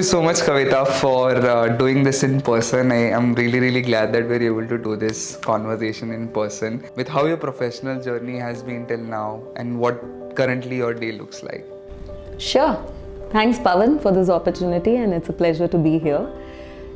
you so much, Kavitha, for doing this in person. I am really glad that we're able to do this conversation in person with how your professional journey has been till now and what currently your day looks like. Sure. Thanks, Pawan, for this opportunity, and it's a pleasure to be here.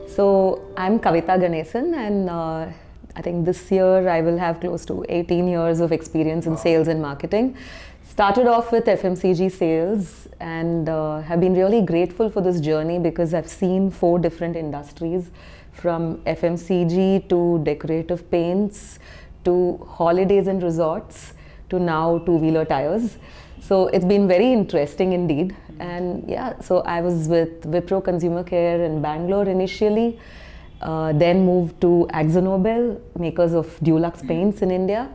So, I'm Kavitha Ganesan, and I think this year I will have close to 18 years of experience in sales and marketing. Started off with FMCG sales and have been really grateful for this journey because I've seen 4 different industries, from FMCG to decorative paints to holidays and resorts to now two-wheeler tires. So it's been very interesting indeed. And yeah, so I was with Wipro Consumer Care in Bangalore initially, then moved to AkzoNobel, makers of Dulux paints in India.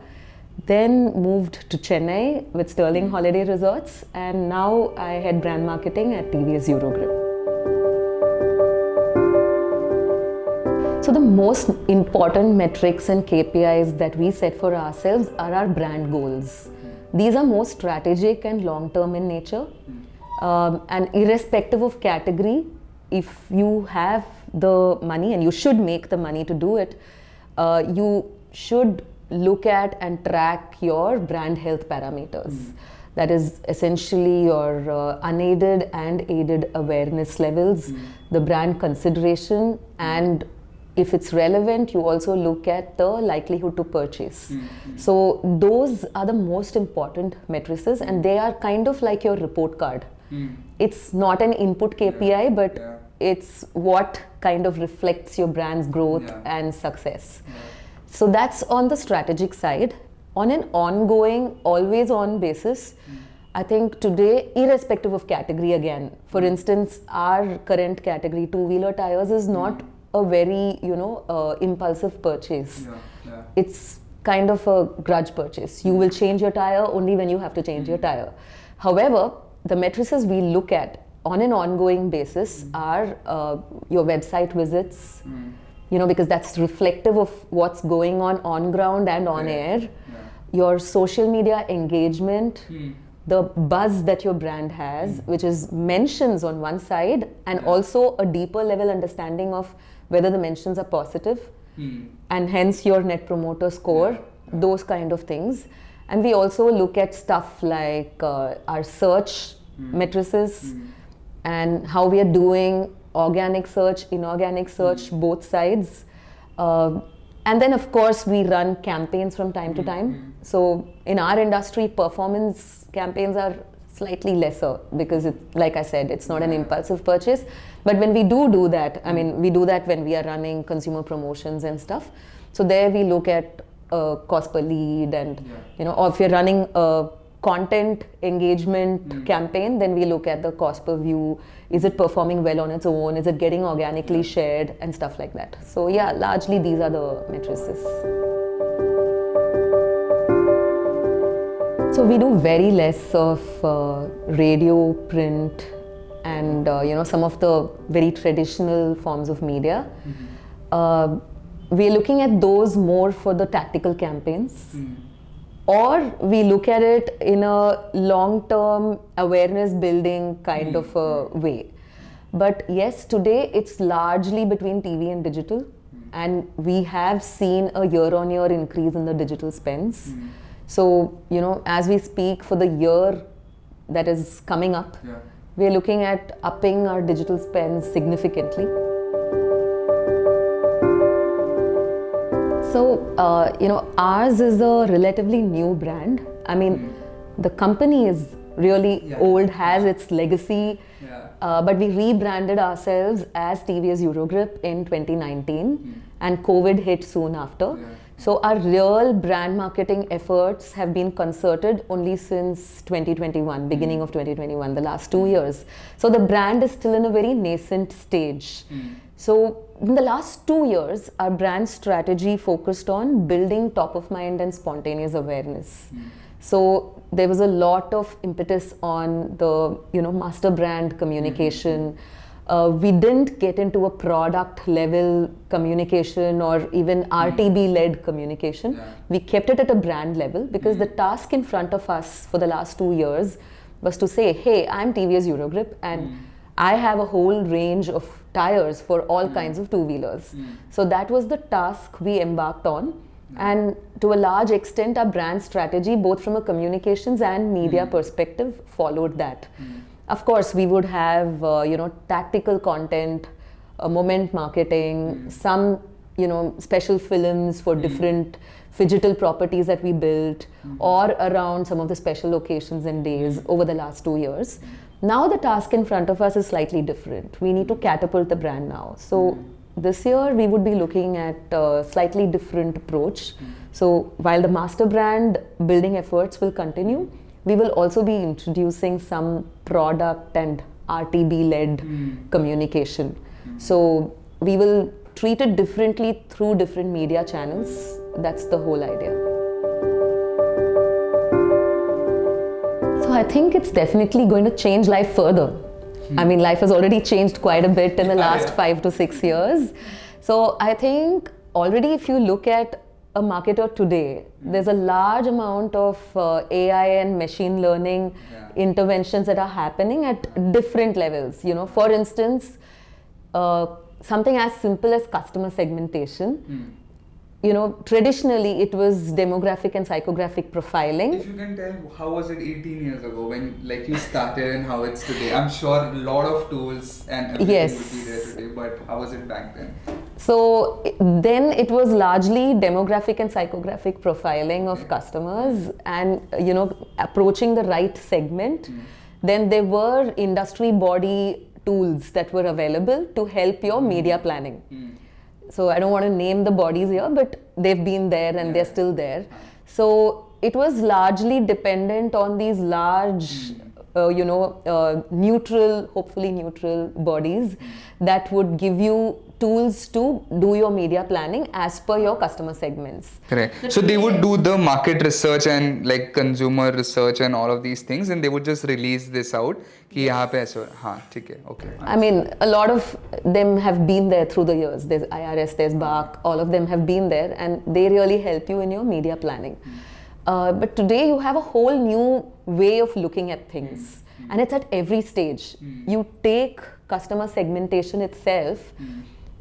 Then moved to Chennai with Sterling Holiday Resorts, and now I head brand marketing at TVS Eurogrip. So the most important metrics and KPIs that we set for ourselves are our brand goals. These are more strategic and long-term in nature, and irrespective of category, if you have the money, and you should make the money to do it, you should look at and track your brand health parameters. That is essentially your unaided and aided awareness levels, the brand consideration, and if it's relevant, you also look at the likelihood to purchase. So those are the most important matrices, and they are kind of like your report card. It's not an input KPI, but it's what kind of reflects your brand's growth and success. So that's on the strategic side. On an ongoing, always on basis, I think today, irrespective of category again, for instance, our current category, two-wheeler tires, is not a very, impulsive purchase. It's kind of a grudge purchase. You will change your tire only when you have to change your tire. However, the matrices we look at on an ongoing basis are your website visits, because that's reflective of what's going on ground and on air. Your social media engagement, the buzz that your brand has, which is mentions on one side, and also a deeper level understanding of whether the mentions are positive, and hence your net promoter score, those kind of things. And we also look at stuff like our search matrices and how we are doing organic search, inorganic search, both sides. And then of course we run campaigns from time to time. So in our industry, performance campaigns are slightly lesser because like I said, it's not an impulsive purchase. But when we do that, we do that when we are running consumer promotions and stuff. So there we look at cost per lead and, or if you're running a content engagement campaign, then we look at the cost per view. Is it performing well on its own? Is it getting organically shared and stuff like that? So yeah, largely these are the matrices. So we do very less of radio, print, and some of the very traditional forms of media. We're looking at those more for the tactical campaigns. Or we look at it in a long-term awareness building kind of a way. But yes, today it's largely between TV and digital. And we have seen a year-on-year increase in the digital spends. So, as we speak for the year that is coming up, we're looking at upping our digital spends significantly. So, ours is a relatively new brand. The company is really old, has its legacy, but we rebranded ourselves as TVS Eurogrip in 2019, and COVID hit soon after. So our real brand marketing efforts have been concerted only since 2021, beginning of 2021, the last 2 years. So the brand is still in a very nascent stage. So in the last 2 years, our brand strategy focused on building top of mind and spontaneous awareness. So there was a lot of impetus on the master brand communication. We didn't get into a product level communication or even RTB led communication. We kept it at a brand level because the task in front of us for the last 2 years was to say, hey, I'm TVS Eurogrip and I have a whole range of tires for all kinds of two-wheelers. So that was the task we embarked on. And to a large extent, our brand strategy, both from a communications and media perspective, followed that. Of course, we would have, tactical content, moment marketing, some, special films for different phygital properties that we built, or around some of the special occasions and days over the last 2 years. Now the task in front of us is slightly different. We need to catapult the brand now. So this year we would be looking at a slightly different approach. So while the master brand building efforts will continue, we will also be introducing some product and RTB-led communication. So we will treat it differently through different media channels. That's the whole idea. So I think it's definitely going to change life further. I mean, life has already changed quite a bit in the last 5 to 6 years. So I think already if you look at a marketer today, there's a large amount of AI and machine learning interventions that are happening at different levels. For instance, something as simple as customer segmentation. Traditionally it was demographic and psychographic profiling. If you can tell, how was it 18 years ago when you started and how it's today? I'm sure a lot of tools and everything would be there today, but how was it back then? So then it was largely demographic and psychographic profiling of customers and, approaching the right segment. Then there were industry body tools that were available to help your media planning. So I don't want to name the bodies here, but they've been there and they're still there. So it was largely dependent on these large, hopefully neutral bodies that would give you tools to do your media planning as per your customer segments. Correct. So they would do the market research and consumer research and all of these things, and they would just release this out. कि यहाँ पे ऐसा हाँ ठीक है okay. I mean, a lot of them have been there through the years. There's IRS, there's BARC, all of them have been there, and they really help you in your media planning. But today you have a whole new way of looking at things, and it's at every stage. You take customer segmentation itself.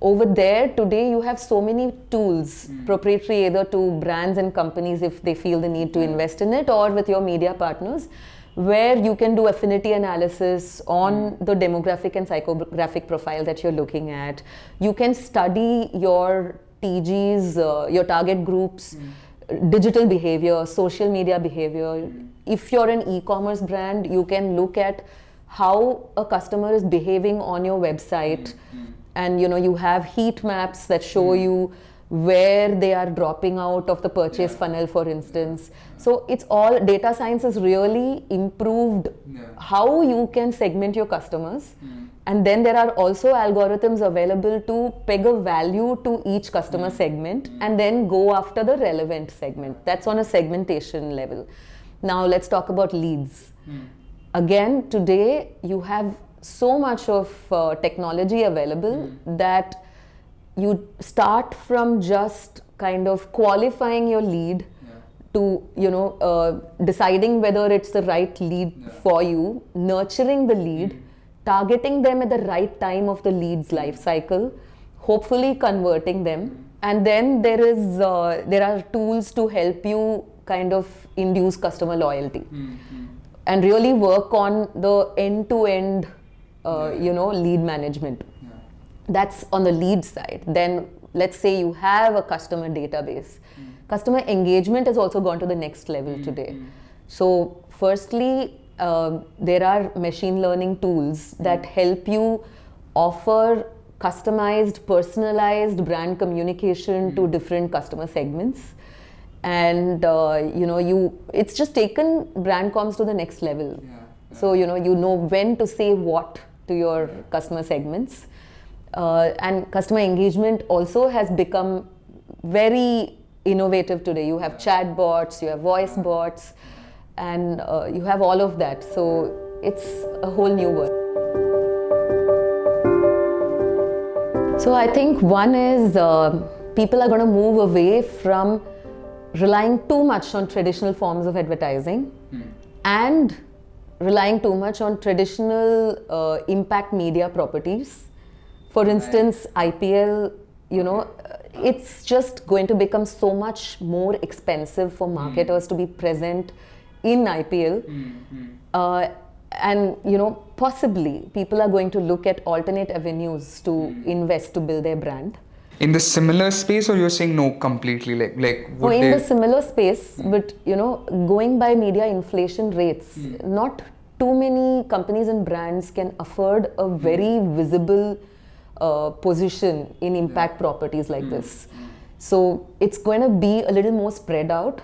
Over there today you have so many tools, proprietary either to brands and companies if they feel the need to invest in it, or with your media partners, where you can do affinity analysis on the demographic and psychographic profile that you're looking at. You can study your TGs, your target groups, digital behavior, social media behavior. If you're an e-commerce brand, you can look at how a customer is behaving on your website. And you have heat maps that show you where they are dropping out of the purchase funnel, for instance. So it's all, data science has really improved how you can segment your customers. And then there are also algorithms available to peg a value to each customer segment and then go after the relevant segment. That's on a segmentation level. Now let's talk about leads. Again, today you have so much of technology available that you start from just kind of qualifying your lead to deciding whether it's the right lead for you, nurturing the lead, targeting them at the right time of the lead's life cycle, hopefully converting them, and then there are tools to help you kind of induce customer loyalty and really work on the end-to-end lead management. That's on the lead side. Then let's say you have a customer database. Customer engagement has also gone to the next level today. So firstly, there are machine learning tools that help you offer customized, personalized brand communication to different customer segments. And it's just taken brand comms to the next level. So you know when to say what to your customer segments. And customer engagement also has become very innovative today. You have chat bots, you have voice bots, and you have all of that. So it's a whole new world. So I think one is people are going to move away from relying too much on traditional forms of advertising and relying too much on traditional impact media properties. For instance, IPL, it's just going to become so much more expensive for marketers to be present in IPL. And possibly people are going to look at alternate avenues to invest to build their brand. In the similar space, or you're saying no completely? Would In they... the similar space, but going by media inflation rates, not too many companies and brands can afford a very visible position in impact properties like this. So it's going to be a little more spread out.